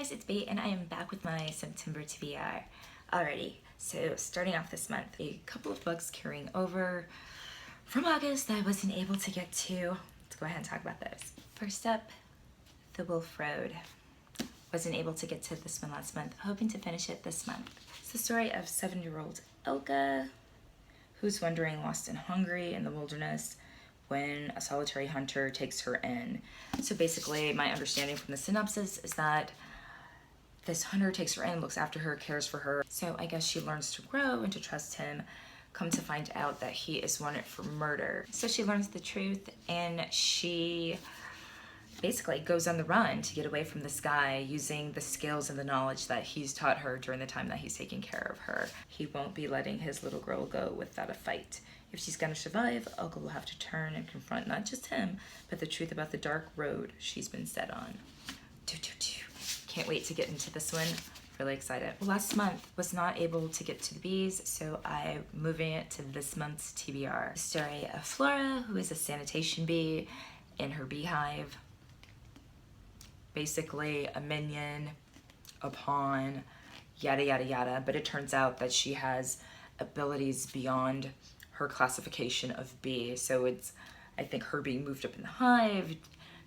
guys, it's Bea and I am back with my September TBR. Alrighty, so starting off this month, a couple of books carrying over from August that I wasn't able to get to. Let's go ahead and talk about those. First up, The Wolf Road. Wasn't able to get to this one last month, hoping to finish it this month. It's the story of 7-year-old Elka, who's wandering lost and hungry in the wilderness when a solitary hunter takes her in. So basically, my understanding from the synopsis is that this hunter takes her in, looks after her, cares for her. So I guess she learns to grow and to trust him, come to find out that he is wanted for murder. So she learns the truth and she basically goes on the run to get away from this guy using the skills and the knowledge that he's taught her during the time that he's taking care of her. He won't be letting his little girl go without a fight. If she's gonna survive, Elka will have to turn and confront not just him, but the truth about the dark road she's been set on. Can't wait to get into this one. Really excited. Last month was not able to get to the bees, so I'm moving it to this month's TBR. The story of Flora, who is a sanitation bee in her beehive. Basically a minion, a pawn, yada yada yada, but it turns out that she has abilities beyond her classification of bee. So it's, I think, her being moved up in the hive,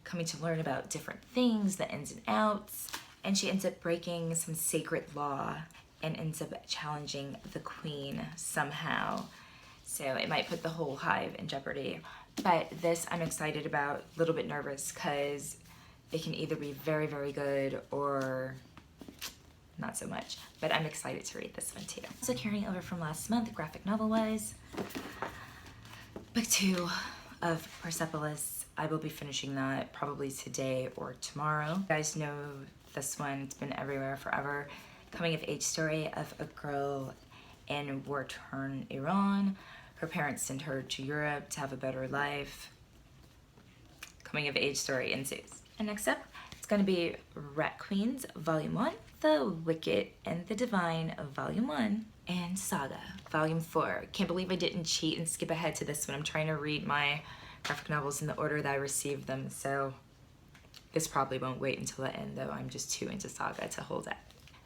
coming to learn about different things, the ins and outs, and she ends up breaking some sacred law and ends up challenging the queen somehow. So it might put the whole hive in jeopardy. But this I'm excited about, a little bit nervous, because it can either be very, very good or not so much, but I'm excited to read this one too. So carrying over from last month, graphic novel-wise, book 2 of Persepolis. I will be finishing that probably today or tomorrow. You guys know this one, it's been everywhere forever. Coming of age story of a girl in war-torn Iran. Her parents send her to Europe to have a better life. Coming of age story ensues. And next up, it's gonna be Rat Queens Volume 1, The Wicked and the Divine Volume 1, and Saga Volume 4. Can't believe I didn't cheat and skip ahead to this one. I'm trying to read my graphic novels in the order that I received them, so this probably won't wait until the end, though I'm just too into Saga to hold it.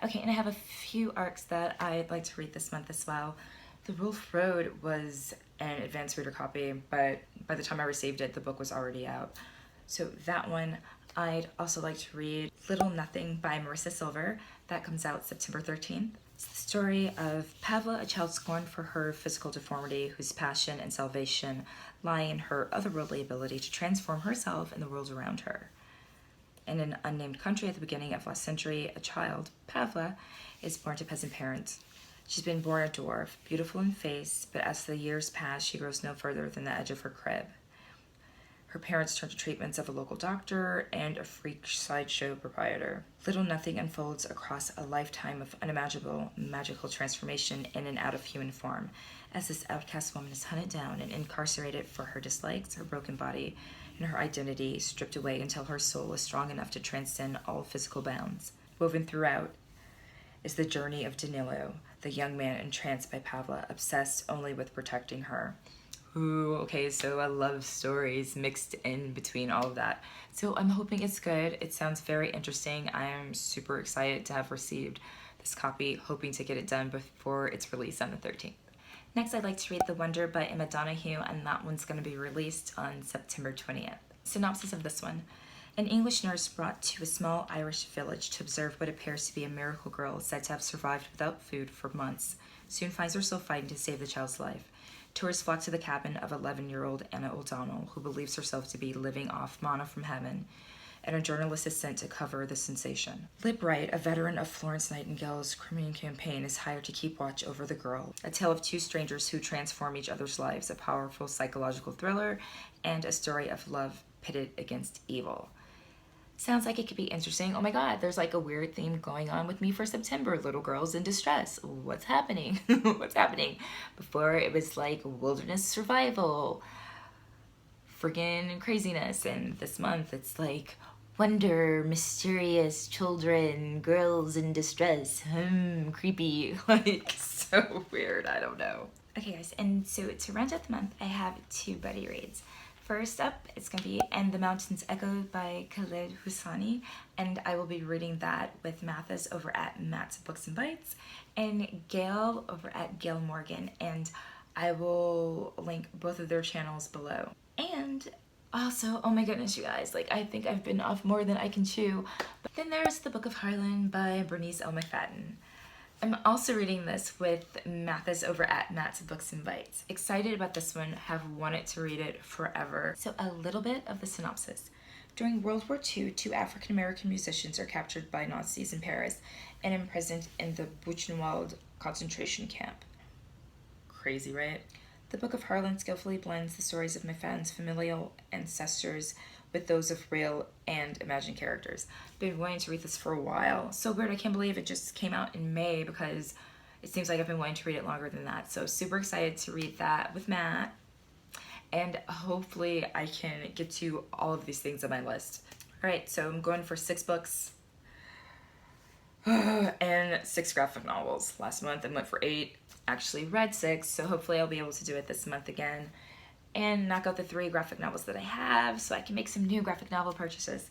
Okay, and I have a few arcs that I'd like to read this month as well. The Wolf Road was an advanced reader copy, but by the time I received it, the book was already out. So that one, I'd also like to read Little Nothing by Marissa Silver. That comes out September 13th. It's the story of Pavla, a child scorned for her physical deformity, whose passion and salvation lie in her otherworldly ability to transform herself and the world around her. In an unnamed country at the beginning of last century, a child, Pavla, is born to peasant parents. She's been born a dwarf, beautiful in face, but as the years pass, she grows no further than the edge of her crib. Her parents turn to treatments of a local doctor and a freak sideshow proprietor. Little Nothing unfolds across a lifetime of unimaginable magical transformation in and out of human form, as this outcast woman is hunted down and incarcerated for her dislikes, her broken body, and her identity stripped away until her soul is strong enough to transcend all physical bounds. Woven throughout is the journey of Danilo, the young man entranced by Pavla, obsessed only with protecting her. Ooh, okay, so I love stories mixed in between all of that. So I'm hoping it's good. It sounds very interesting. I am super excited to have received this copy, hoping to get it done before its release on the 13th. Next, I'd like to read The Wonder by Emma Donoghue, and that one's going to be released on September 20th. Synopsis of this one. An English nurse brought to a small Irish village to observe what appears to be a miracle girl said to have survived without food for months, soon finds herself fighting to save the child's life. Tourists flock to the cabin of 11-year-old Anna O'Donnell, who believes herself to be living off manna from heaven, and a journalist is sent to cover the sensation. Lib Wright, a veteran of Florence Nightingale's Crimean campaign, is hired to keep watch over the girl. A tale of two strangers who transform each other's lives, a powerful psychological thriller, and a story of love pitted against evil. Sounds like it could be interesting. Oh my god, there's like a weird theme going on with me for September. Little girls in distress. What's happening? What's happening? Before it was like wilderness survival, friggin' craziness. And this month it's like wonder, mysterious children, girls in distress. Creepy. Like so weird. I don't know. Okay guys, and so to round out the month, I have 2 buddy reads. First up, it's going to be And the Mountains Echo by Khaled Hosseini, and I will be reading that with Mathis over at MattsBooks Bites and Gayle over at Gayle Morgan, and I will link both of their channels below. And also, oh my goodness, you guys, like, I think I've been off more than I can chew. But then there's The Book of Harlan by Bernice L. McFadden. I'm also reading this with Mathis over at MattsBooks Bites. Excited about this one, have wanted to read it forever. So a little bit of the synopsis. During World War II, 2 African-American musicians are captured by Nazis in Paris and imprisoned in the Buchenwald concentration camp. Crazy, right? The Book of Harlan skillfully blends the stories of McFadden's familial ancestors with those of real and imagined characters. Been wanting to read this for a while. So weird, I can't believe it just came out in May because it seems like I've been wanting to read it longer than that. So super excited to read that with Matt. And hopefully I can get to all of these things on my list. All right, so I'm going for 6 books and 6 graphic novels. Last month I went for 8, actually read 6, so hopefully I'll be able to do it this month again and knock out the 3 graphic novels that I have so I can make some new graphic novel purchases.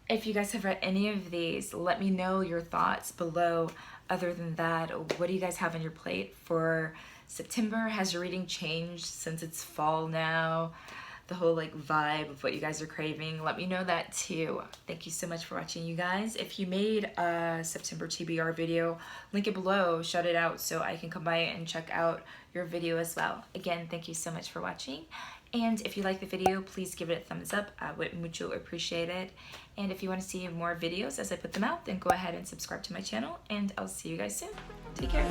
If you guys have read any of these, let me know your thoughts below. Other than that, what do you guys have on your plate for September? Has your reading changed since it's fall now? The whole like vibe of what you guys are craving, let me know that too. Thank you so much for watching, you guys. If you made a September TBR video, link it below, shout it out so I can come by and check out your video as well. Again, thank you so much for watching. And if you like the video, please give it a thumbs up. I would mucho appreciate it. And if you want to see more videos as I put them out, then go ahead and subscribe to my channel, and I'll see you guys soon. Take care.